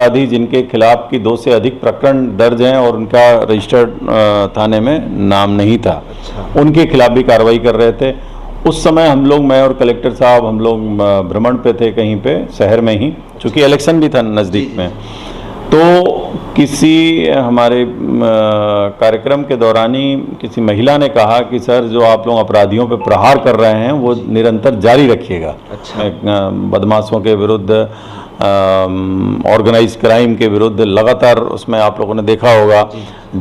अपराधी जिनके खिलाफ की 2 से अधिक प्रकरण दर्ज हैं और उनका रजिस्टर्ड थाने में नाम नहीं था, उनके खिलाफ भी कार्रवाई कर रहे थे। उस समय हम लोग, मैं और कलेक्टर साहब, हम लोग भ्रमण पे थे कहीं पे शहर में ही, चूँकि इलेक्शन भी था नज़दीक में। तो किसी हमारे कार्यक्रम के दौरान ही किसी महिला ने कहा कि सर, जो आप लोग अपराधियों पे प्रहार कर रहे हैं वो निरंतर जारी रखिएगा। बदमाशों के विरुद्ध, ऑर्गेनाइज क्राइम के विरुद्ध लगातार, उसमें आप लोगों ने देखा होगा,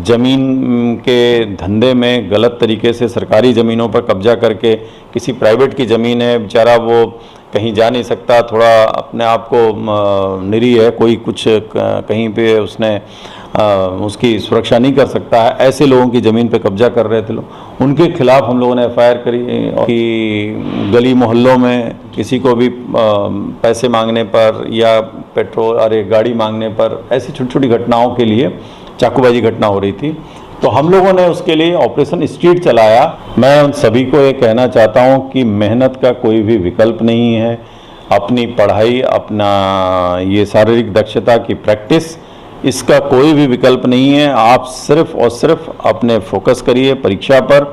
ज़मीन के धंधे में गलत तरीके से सरकारी ज़मीनों पर कब्जा करके, किसी प्राइवेट की ज़मीन है, बेचारा वो कहीं जा नहीं सकता, थोड़ा अपने आप को निरीह है, कोई कुछ कहीं पे उसने उसकी सुरक्षा नहीं कर सकता है, ऐसे लोगों की ज़मीन पे कब्जा कर रहे थे लोग, उनके खिलाफ हम लोगों ने एफआईआर करी कि गली मोहल्लों में किसी को भी पैसे मांगने पर या पेट्रोल अरे गाड़ी मांगने पर, ऐसी छोटी छोटी घटनाओं के लिए चाकूबाजी घटना हो रही थी। तो हम लोगों ने उसके लिए ऑपरेशन स्ट्रीट चलाया। मैं उन सभी को ये कहना चाहता हूँ कि मेहनत का कोई भी विकल्प नहीं है। अपनी पढ़ाई, अपना ये शारीरिक दक्षता की प्रैक्टिस, इसका कोई भी विकल्प नहीं है। आप सिर्फ और सिर्फ अपने फोकस करिए परीक्षा पर,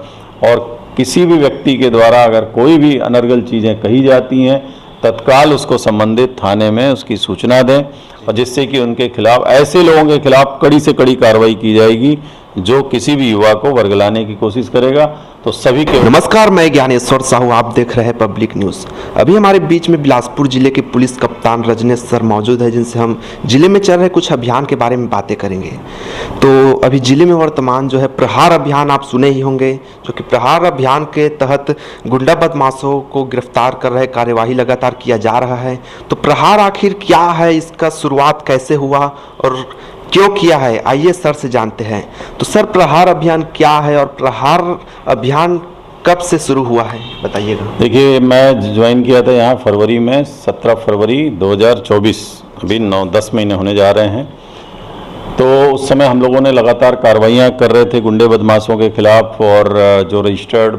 और किसी भी व्यक्ति के द्वारा अगर कोई भी अनर्गल चीज़ें कही जाती हैं, तत्काल उसको संबंधित थाने में उसकी सूचना दें, और जिससे कि उनके खिलाफ, ऐसे लोगों के खिलाफ कड़ी से कड़ी कार्रवाई की जाएगी जो किसी भी युवा को वर्गलाने की कोशिश करेगा। तो सभी के नमस्कार, मैं ज्ञानेश्वर साहू, आप देख रहे हैं पब्लिक न्यूज़। अभी हमारे बीच में बिलासपुर जिले के पुलिस कप्तान रजनेश सर मौजूद है, जिनसे हम जिले में चल रहे कुछ अभियान के बारे में बातें करेंगे। तो अभी जिले में वर्तमान जो है प्रहार अभियान आप सुने ही होंगे, जो कि प्रहार अभियान के तहत गुंडा बदमाशों को गिरफ्तार कर रहे कार्यवाही लगातार किया जा रहा है। तो प्रहार आखिर क्या है, इसका शुरुआत कैसे हुआ और क्यों किया है, आइए सर से जानते हैं। तो सर, प्रहार अभियान क्या है और प्रहार अभियान कब से शुरू हुआ है, बताइएगा। देखिए, मैं ज्वाइन किया था यहाँ फरवरी में, 17 फरवरी 2024, अभी 9-10 महीने होने जा रहे हैं। तो उस समय हम लोगों ने लगातार कार्रवाइयाँ कर रहे थे गुंडे बदमाशों के खिलाफ, और जो रजिस्टर्ड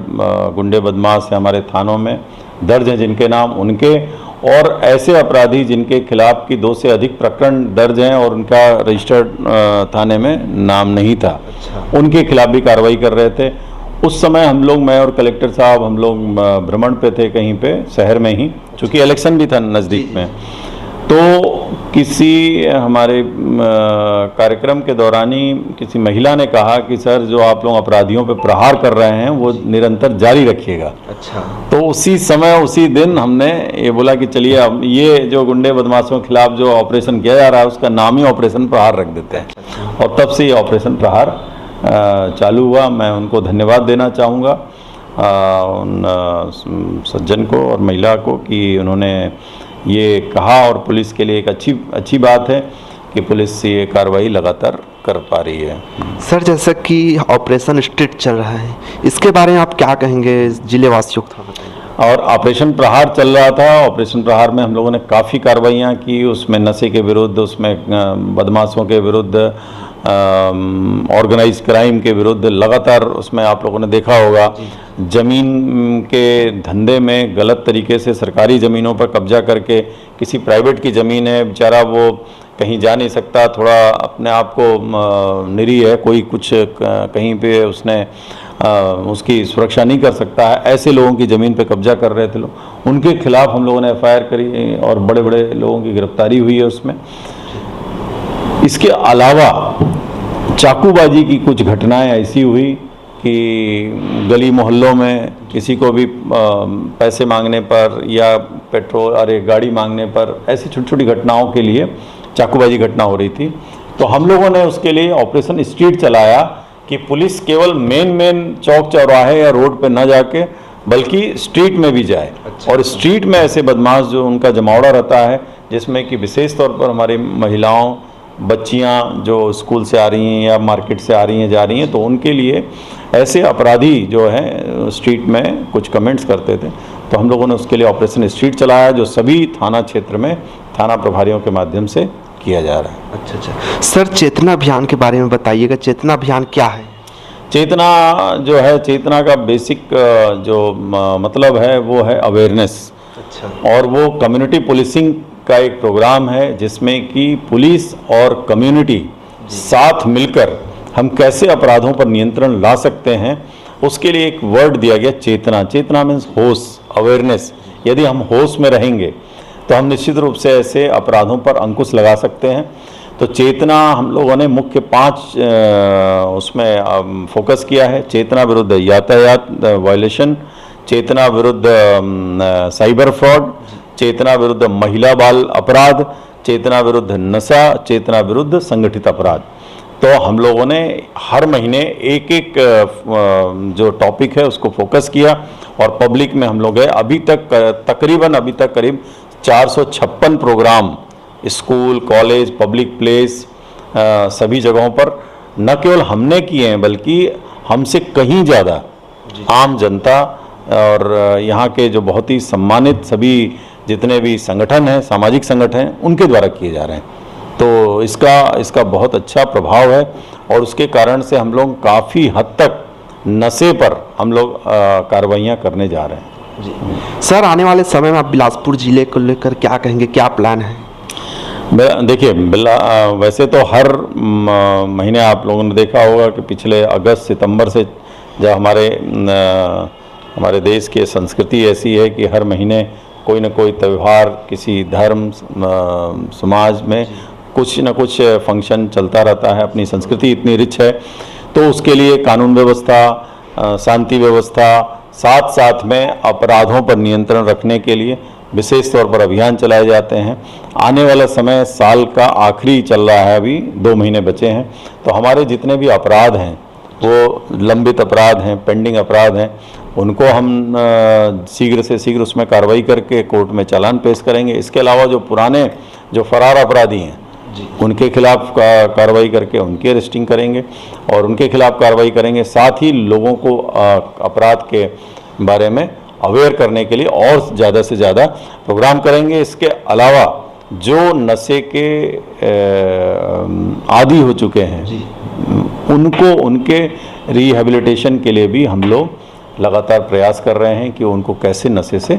गुंडे बदमाश हैं हमारे थानों में दर्ज हैं जिनके नाम, उनके, और ऐसे अपराधी जिनके खिलाफ की 2 से अधिक प्रकरण दर्ज हैं और उनका रजिस्टर्ड थाने में नाम नहीं था, उनके खिलाफ भी कार्रवाई कर रहे थे। उस समय हम लोग, मैं और कलेक्टर साहब, हम लोग भ्रमण पे थे कहीं पे शहर में ही, चूँकि इलेक्शन भी था नज़दीक में। तो किसी हमारे कार्यक्रम के दौरान ही किसी महिला ने कहा कि सर, जो आप लोग अपराधियों पे प्रहार कर रहे हैं वो निरंतर जारी रखिएगा। तो उसी समय, उसी दिन हमने ये बोला कि चलिए अब ये जो गुंडे बदमाशों के खिलाफ जो ऑपरेशन किया जा रहा है उसका नाम ही ऑपरेशन प्रहार रख देते हैं। और तब से ये ऑपरेशन प्रहार चालू हुआ। मैं उनको धन्यवाद देना चाहूँगा, उन सज्जन को और महिला को, कि उन्होंने ये कहा, और पुलिस के लिए एक अच्छी बात है कि पुलिस ये कार्रवाई लगातार कर पा रही है। सर, जैसा कि ऑपरेशन स्ट्रीट चल रहा है, इसके बारे में आप क्या कहेंगे जिले वासियों को? और ऑपरेशन प्रहार चल रहा था। ऑपरेशन प्रहार में हम लोगों ने काफ़ी कार्रवाइयाँ की, उसमें नशे के विरुद्ध, उसमें बदमाशों के विरुद्ध, ऑर्गेनाइज क्राइम के विरुद्ध, लगातार उसमें आप लोगों ने देखा होगा, ज़मीन के धंधे में गलत तरीके से सरकारी ज़मीनों पर कब्जा करके, किसी प्राइवेट की ज़मीन है, बेचारा वो कहीं जा नहीं सकता, थोड़ा अपने आप को निरीह है, कोई कुछ कहीं पे उसने उसकी सुरक्षा नहीं कर सकता है, ऐसे लोगों की ज़मीन पे कब्जा कर रहे थे लोग, उनके खिलाफ हम लोगों ने एफआईआर करी और बड़े बड़े लोगों की गिरफ्तारी हुई है उसमें। इसके अलावा चाकूबाजी की कुछ घटनाएं ऐसी हुई कि गली मोहल्लों में किसी को भी पैसे मांगने पर या पेट्रोल अरे गाड़ी मांगने पर, ऐसी छोटी छोटी घटनाओं के लिए चाकूबाजी घटना हो रही थी। तो हम लोगों ने उसके लिए ऑपरेशन स्ट्रीट चलाया कि पुलिस केवल मेन चौक चौराहे या रोड पे न जाके बल्कि स्ट्रीट में भी जाए। और स्ट्रीट में ऐसे बदमाश जो उनका जमावड़ा रहता है, जिसमें कि विशेष तौर पर हमारी महिलाओं, बच्चियां जो स्कूल से आ रही हैं या मार्केट से आ रही हैं, जा रही हैं, तो उनके लिए ऐसे अपराधी जो हैं स्ट्रीट में कुछ कमेंट्स करते थे। तो हम लोगों ने उसके लिए ऑपरेशन स्ट्रीट चलाया, जो सभी थाना क्षेत्र में थाना प्रभारियों के माध्यम से किया जा रहा है। अच्छा सर, चेतना अभियान के बारे में बताइएगा। चेतना अभियान क्या है? चेतना जो है, चेतना का बेसिक जो मतलब है वो है अवेयरनेस। और वो कम्युनिटी पुलिसिंग का एक प्रोग्राम है जिसमें कि पुलिस और कम्युनिटी साथ मिलकर हम कैसे अपराधों पर नियंत्रण ला सकते हैं, उसके लिए एक वर्ड दिया गया चेतना। चेतना मीन्स होश, अवेयरनेस। यदि हम होश में रहेंगे तो हम निश्चित रूप से ऐसे अपराधों पर अंकुश लगा सकते हैं। तो चेतना हम लोगों ने मुख्य 5 उसमें फोकस किया है। चेतना विरुद्ध यातायात वायलेशन, चेतना विरुद्ध साइबर फ्रॉड, चेतना विरुद्ध महिला बाल अपराध, चेतना विरुद्ध नशा, चेतना विरुद्ध संगठित अपराध। तो हम लोगों ने हर महीने एक एक जो टॉपिक है उसको फोकस किया और पब्लिक में हम लोग गए। अभी तक करीब 456 programme school, college, public place, सभी जगहों पर न केवल हमने किए हैं बल्कि हमसे कहीं ज़्यादा आम जनता और यहाँ के जो बहुत ही सम्मानित सभी जितने भी संगठन हैं, सामाजिक संगठन हैं, उनके द्वारा किए जा रहे हैं। तो इसका बहुत अच्छा प्रभाव है और उसके कारण से हम लोग काफ़ी हद तक नशे पर हम लोग कार्रवाइयाँ करने जा रहे हैं। जी सर, आने वाले समय में आप बिलासपुर जिले को लेकर क्या कहेंगे, क्या प्लान है? देखिए, वैसे तो हर महीने आप लोगों ने देखा होगा कि पिछले अगस्त सितंबर से जब हमारे देश की संस्कृति ऐसी है कि हर महीने कोई न कोई त्यौहार, किसी धर्म समाज में कुछ न कुछ फंक्शन चलता रहता है। अपनी संस्कृति इतनी रिच है, तो उसके लिए कानून व्यवस्था, शांति व्यवस्था, साथ साथ में अपराधों पर नियंत्रण रखने के लिए विशेष तौर पर अभियान चलाए जाते हैं। आने वाला समय साल का आखिरी चल रहा है, अभी 2 महीने बचे हैं। तो हमारे जितने भी अपराध हैं, वो लंबित अपराध हैं, पेंडिंग अपराध हैं, उनको हम शीघ्र से शीघ्र उसमें कार्रवाई करके कोर्ट में चालान पेश करेंगे। इसके अलावा जो पुराने जो फरार अपराधी हैं उनके खिलाफ कार्रवाई करके उनकी अरेस्टिंग करेंगे और उनके खिलाफ कार्रवाई करेंगे। साथ ही लोगों को अपराध के बारे में अवेयर करने के लिए और ज़्यादा से ज़्यादा प्रोग्राम करेंगे। इसके अलावा जो नशे के आदी हो चुके हैं उनको उनके रिहैबिलिटेशन के लिए भी हम लोग लगातार प्रयास कर रहे हैं कि उनको कैसे नशे से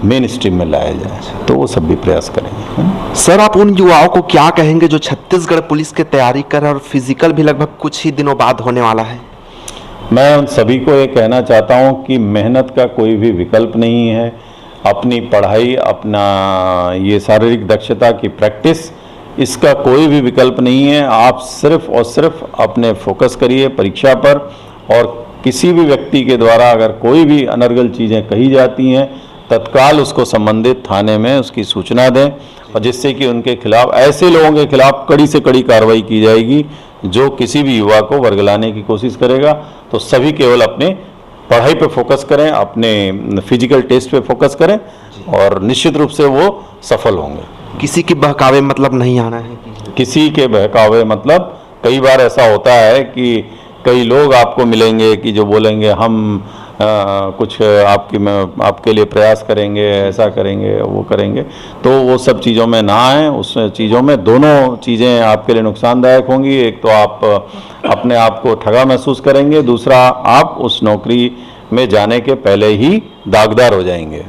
मेन स्ट्रीम में लाया जाए, तो वो सब भी प्रयास करेंगे। सर, आप उन युवाओं को क्या कहेंगे जो छत्तीसगढ़ पुलिस की तैयारी कर रहे हैं और फिजिकल भी लगभग कुछ ही दिनों बाद होने वाला है? मैं उन सभी को ये कहना चाहता हूँ कि मेहनत का कोई भी विकल्प नहीं है। अपनी पढ़ाई, अपना ये शारीरिक दक्षता की प्रैक्टिस, इसका कोई भी विकल्प नहीं है। आप सिर्फ और सिर्फ अपने फोकस करिए परीक्षा पर, और किसी भी व्यक्ति के द्वारा अगर कोई भी अनर्गल चीज़ें कही जाती हैं तत्काल उसको संबंधित थाने में उसकी सूचना दें, और जिससे कि उनके खिलाफ, ऐसे लोगों के खिलाफ कड़ी से कड़ी कार्रवाई की जाएगी जो किसी भी युवा को वर्गलाने की कोशिश करेगा। तो सभी केवल अपने पढ़ाई पे फोकस करें, अपने फिजिकल टेस्ट पे फोकस करें और निश्चित रूप से वो सफल होंगे। किसी की बहकावे मतलब नहीं आना है? किसी के बहकावे मतलब, कई बार ऐसा होता है कि कई लोग आपको मिलेंगे कि जो बोलेंगे हम कुछ आपके लिए प्रयास करेंगे, ऐसा करेंगे, वो करेंगे, तो वो सब चीज़ों में ना आए। उस चीज़ों में दोनों चीज़ें आपके लिए नुकसानदायक होंगी। एक तो आप अपने आप को ठगा महसूस करेंगे, दूसरा आप उस नौकरी में जाने के पहले ही दागदार हो जाएंगे।